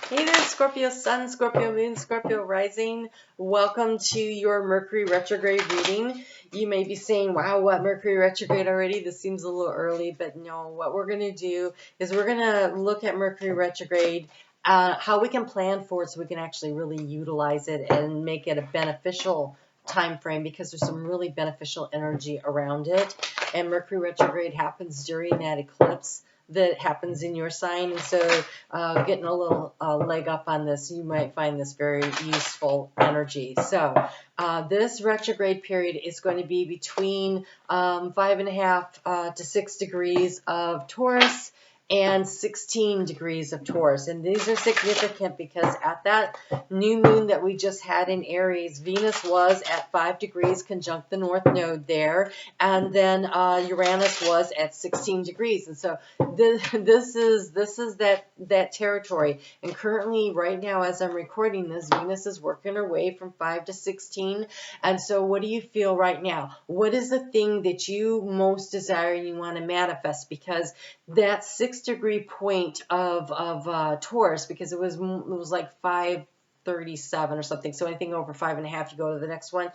Hey there, Scorpio Sun, Scorpio Moon, Scorpio Rising. Welcome to your Mercury retrograde reading. You may be saying, wow, what, Mercury retrograde already? This seems a little early, but no, what we're going to do is we're going to look at Mercury retrograde, how we can plan for it so we can actually really utilize it and make it a beneficial time frame, because there's some really beneficial energy around it. And Mercury retrograde happens during that eclipse that happens in your sign, and so getting a little leg up on this, you might find this very useful energy. So this retrograde period is going to be between 5.5 to 6 degrees of Taurus and 16 degrees of Taurus. And these are significant because at that new moon that we just had in Aries, Venus was at 5 degrees conjunct the North Node there, and then Uranus was at 16 degrees. And so this is that territory. And currently, right now, as I'm recording this, Venus is working her way from 5 to 16. And so what do you feel right now? What is the thing that you most desire and you want to manifest? Because that 6-degree point of Taurus, because it was like 537 or something, so anything over 5.5, you go to the next one.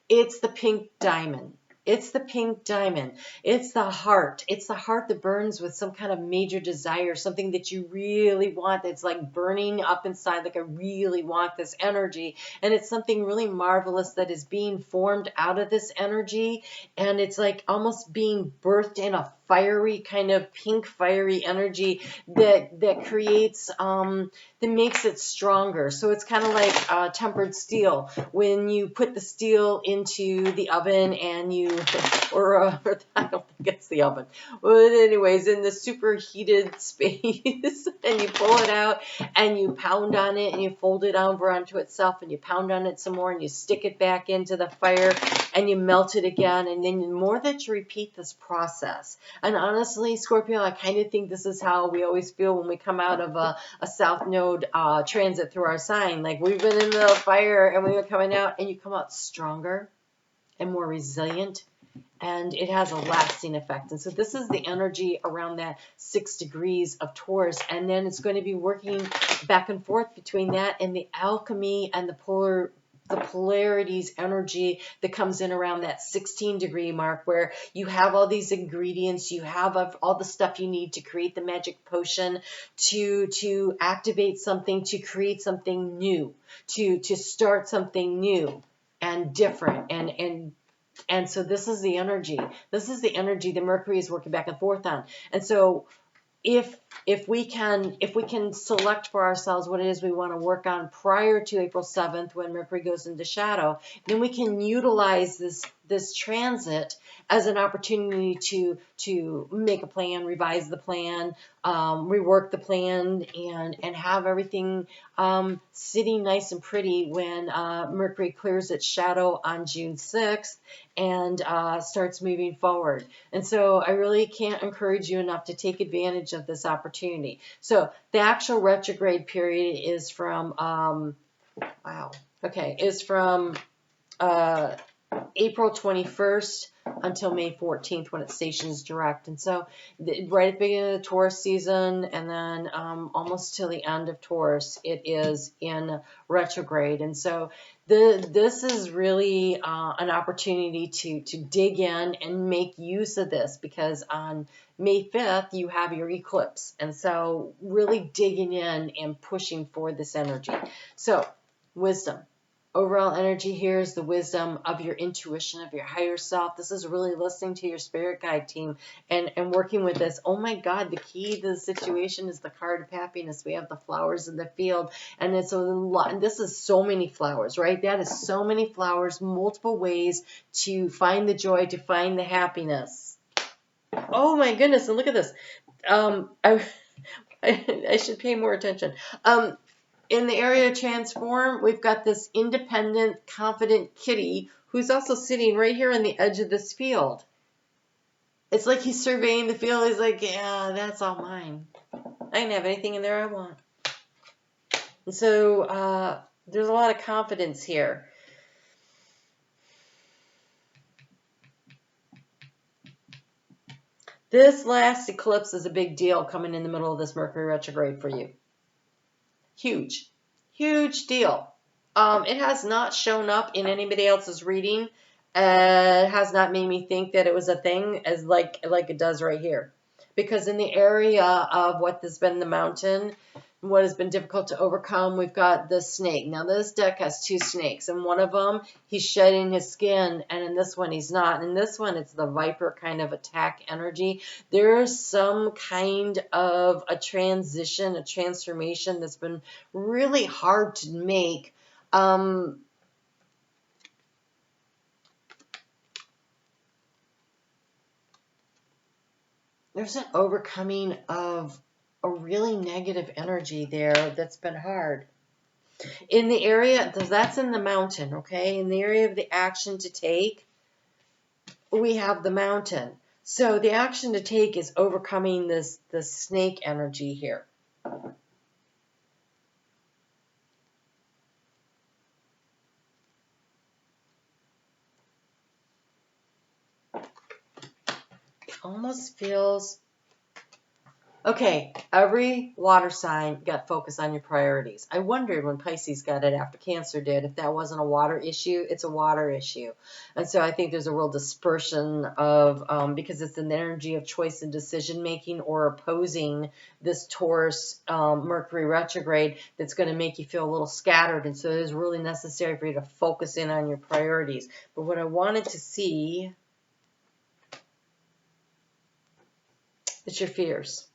It's the pink diamond. It's the pink diamond. It's the heart. It's the heart that burns with some kind of major desire, something that you really want, that's like burning up inside, like I really want this energy. And it's something really marvelous that is being formed out of this energy. And it's like almost being birthed in a fiery kind of pink fiery energy that creates that makes it stronger. So it's kind of like tempered steel. When you put the steel into the oven and you or I don't think it's the oven, but anyways, in the superheated space, and you pull it out and you pound on it and you fold it over onto itself and you pound on it some more and you stick it back into the fire and you melt it again. And then the more that you repeat this process, and honestly, Scorpio, I kind of think this is how we always feel when we come out of a South Node transit through our sign. Like we've been in the fire and we've been coming out, and you come out stronger and more resilient, and it has a lasting effect. And so this is the energy around that 6 degrees of Taurus, and then it's going to be working back and forth between that and the alchemy and the polarities energy that comes in around that 16-degree mark, where you have all these ingredients, you have all the stuff you need to create the magic potion, to activate something, to create something new, to start something new and different, and so this is the energy. This is the energy that Mercury is working back and forth on. And so if we can select for ourselves what it is we want to work on prior to April 7th, when Mercury goes into shadow, then we can utilize this transit as an opportunity to make a plan, revise the plan, rework the plan, and have everything sitting nice and pretty when Mercury clears its shadow on June 6th and starts moving forward. And so I really can't encourage you enough to take advantage of this opportunity. So the actual retrograde period is from is from April 21st until May 14th, when it stations direct. And so right at the beginning of the Taurus season, and then almost till the end of Taurus, it is in retrograde. And so this is really an opportunity to dig in and make use of this, because on May 5th, you have your eclipse. And so really digging in and pushing for this energy. So wisdom. Overall energy here is the wisdom of your intuition, of your higher self. This is really listening to your spirit guide team and working with this. Oh my God, the key to the situation is the card of happiness. We have the flowers in the field, and it's a lot. And this is so many flowers, right? That is so many flowers, multiple ways to find the joy, to find the happiness. Oh my goodness, and look at this. I should pay more attention. In the area of transform, we've got this independent, confident kitty who's also sitting right here on the edge of this field. It's like he's surveying the field. He's like, yeah, that's all mine. I can have anything in there I want. And so there's a lot of confidence here. This last eclipse is a big deal coming in the middle of this Mercury retrograde for you. Huge. Huge deal. It has not shown up in anybody else's reading. It has not made me think that it was a thing as like it does right here. Because in the area of what has been the mountain, what has been difficult to overcome, we've got the snake. Now this deck has two snakes, and one of them, he's shedding his skin, and in this one, he's not. In this one, it's the viper kind of attack energy. There's some kind of a transition, a transformation that's been really hard to make. There's an overcoming of a really negative energy there that's been hard. In the area, that's in the mountain, okay? In the area of the action to take, we have the mountain. So the action to take is overcoming this snake energy here. Almost feels, okay, every water sign got focus on your priorities. I wondered when Pisces got it after Cancer did, if that wasn't a water issue. It's a water issue. And so I think there's a real dispersion of, because it's an energy of choice and decision making or opposing this Taurus Mercury retrograde that's going to make you feel a little scattered. And so it is really necessary for you to focus in on your priorities. But what I wanted to see, it's your fears.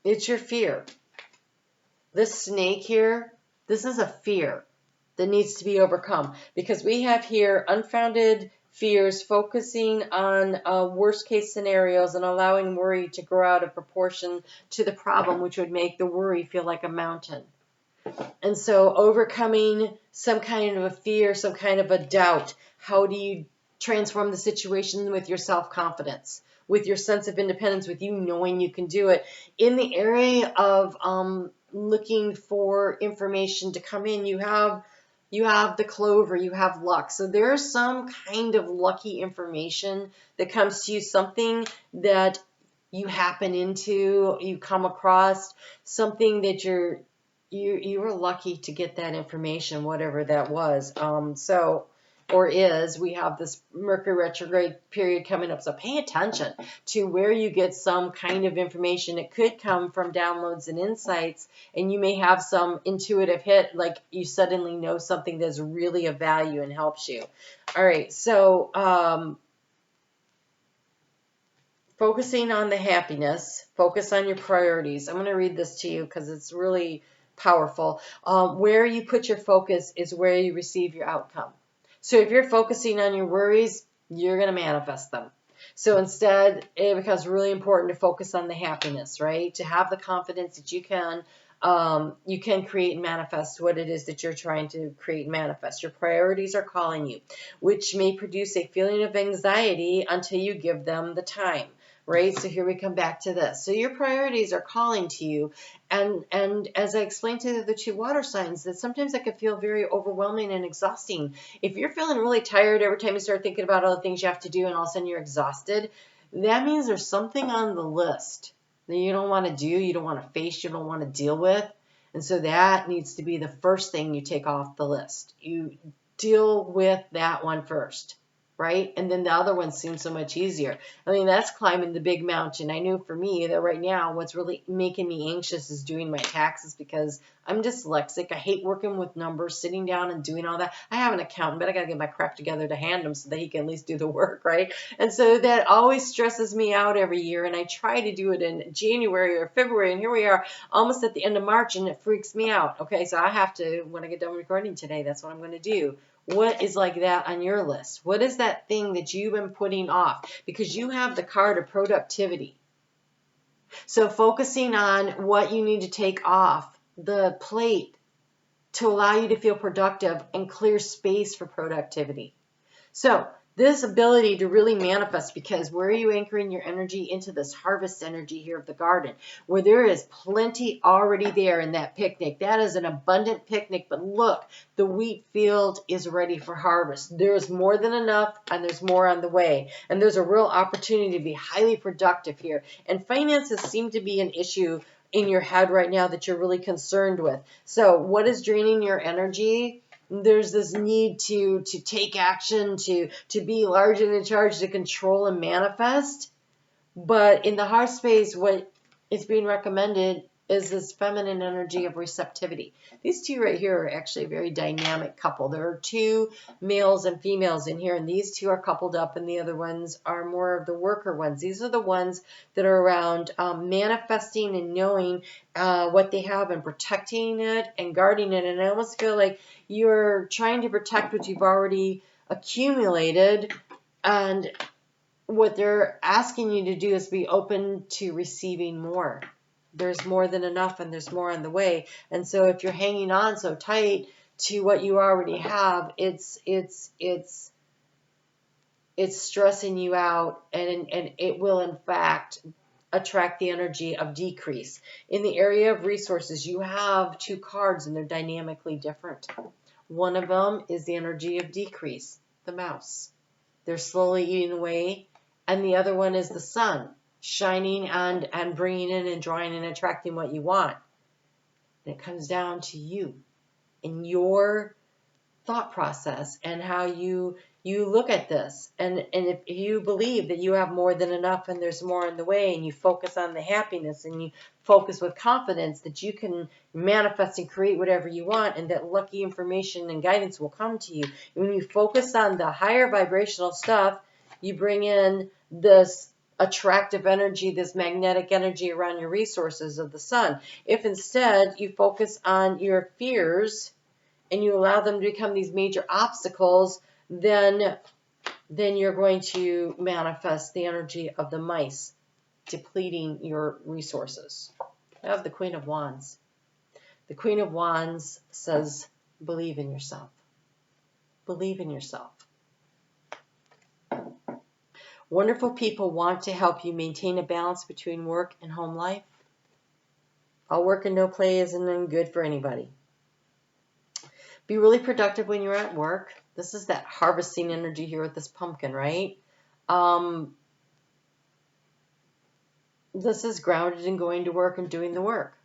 It's your fear. This snake here, this is a fear that needs to be overcome because we have here unfounded fears focusing on worst case scenarios and allowing worry to grow out of proportion to the problem, which would make the worry feel like a mountain. And so overcoming some kind of a fear, some kind of a doubt, how do you transform the situation with your self-confidence, with your sense of independence, with you knowing you can do it? In the area of looking for information to come in, you have the clover, you have luck. So there's some kind of lucky information that comes to you, something that you happen into, you come across, something that you were lucky to get that information, whatever that was. Or is, we have this Mercury retrograde period coming up. So pay attention to where you get some kind of information. It could come from downloads and insights, and you may have some intuitive hit, like you suddenly know something that's really of value and helps you. All right, so focusing on the happiness, focus on your priorities. I'm going to read this to you because it's really powerful. Where you put your focus is where you receive your outcome. So if you're focusing on your worries, you're going to manifest them. So instead, it becomes really important to focus on the happiness, right? To have the confidence that you can create and manifest what it is that you're trying to create and manifest. Your priorities are calling you, which may produce a feeling of anxiety until you give them the time. Right? So here we come back to this. So your priorities are calling to you. And as I explained to the two water signs, that sometimes that can feel very overwhelming and exhausting. If you're feeling really tired every time you start thinking about all the things you have to do and all of a sudden you're exhausted, that means there's something on the list that you don't want to do, you don't want to face, you don't want to deal with. And so that needs to be the first thing you take off the list. You deal with that one first. Right? And then the other one seems so much easier. I mean, that's climbing the big mountain. I knew for me that right now what's really making me anxious is doing my taxes because I'm dyslexic. I hate working with numbers, sitting down and doing all that. I have an accountant, but I got to get my crap together to hand him so that he can at least do the work, right? And so that always stresses me out every year. And I try to do it in January or February. And here we are almost at the end of March and it freaks me out. Okay, so I have to, when I get done recording today, that's what I'm going to do. What is like that on your list? What is that thing that you've been putting off? Because you have the card of productivity. So focusing on what you need to take off the plate to allow you to feel productive and clear space for productivity. So this ability to really manifest, because where are you anchoring your energy? Into this harvest energy here of the garden, where there is plenty already there in that picnic. That is an abundant picnic, but look, the wheat field is ready for harvest. There's more than enough, and there's more on the way. And there's a real opportunity to be highly productive here. And finances seem to be an issue in your head right now that you're really concerned with. So what is draining your energy? There's this need to take action, to be large and in charge, to control and manifest. But in the heart space, what is being recommended is this feminine energy of receptivity. These two right here are actually a very dynamic couple. There are two males and females in here, and these two are coupled up, and the other ones are more of the worker ones. These are the ones that are around manifesting and knowing what they have and protecting it and guarding it. And I almost feel like you're trying to protect what you've already accumulated, and what they're asking you to do is be open to receiving more. There's more than enough, and there's more on the way. And so if you're hanging on so tight to what you already have, it's stressing you out, and it will in fact attract the energy of decrease. In the area of resources, you have two cards, and they're dynamically different. One of them is the energy of decrease, the mouse. They're slowly eating away. And the other one is the sun, shining and bringing in and drawing and attracting what you want. And it comes down to you and your thought process and how you look at this. And if you believe that you have more than enough and there's more in the way, and you focus on the happiness and you focus with confidence that you can manifest and create whatever you want, and that lucky information and guidance will come to you. And when you focus on the higher vibrational stuff, you bring in this attractive energy, this magnetic energy around your resources of the sun. If instead you focus on your fears and you allow them to become these major obstacles, then you're going to manifest the energy of the mice, depleting your resources. I have the Queen of Wands. The Queen of Wands says, believe in yourself. Believe in yourself. Wonderful people want to help you maintain a balance between work and home life. All work and no play isn't good for anybody. Be really productive when you're at work. This is that harvesting energy here with this pumpkin, right? This is grounded in going to work and doing the work.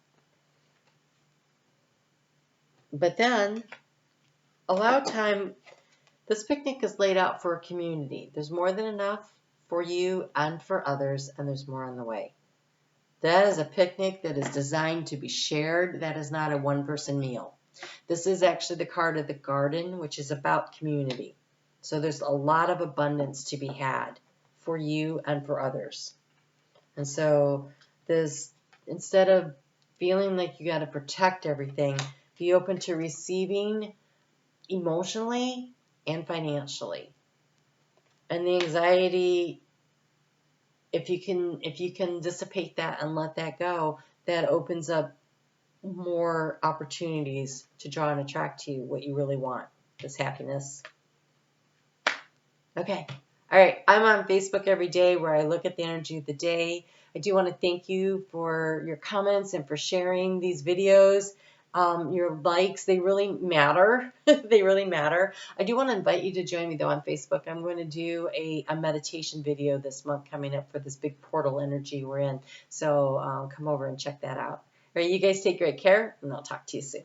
But then, allow time. This picnic is laid out for a community. There's more than enough for you and for others, and there's more on the way. That is a picnic that is designed to be shared. That is not a one-person meal. This is actually the card of the garden, which is about community. So there's a lot of abundance to be had for you and for others. And so this, instead of feeling like you got to protect everything, be open to receiving emotionally and financially. And the anxiety, if you can dissipate that and let that go, that opens up more opportunities to draw and attract to you what you really want, this happiness. Okay. All right. I'm on Facebook every day where I look at the energy of the day. I do want to thank you for your comments and for sharing these videos. Your likes, they really matter. They really matter. I do want to invite you to join me, though, on Facebook. I'm going to do a meditation video this month coming up for this big portal energy we're in. So come over and check that out. All right, you guys take great care, and I'll talk to you soon.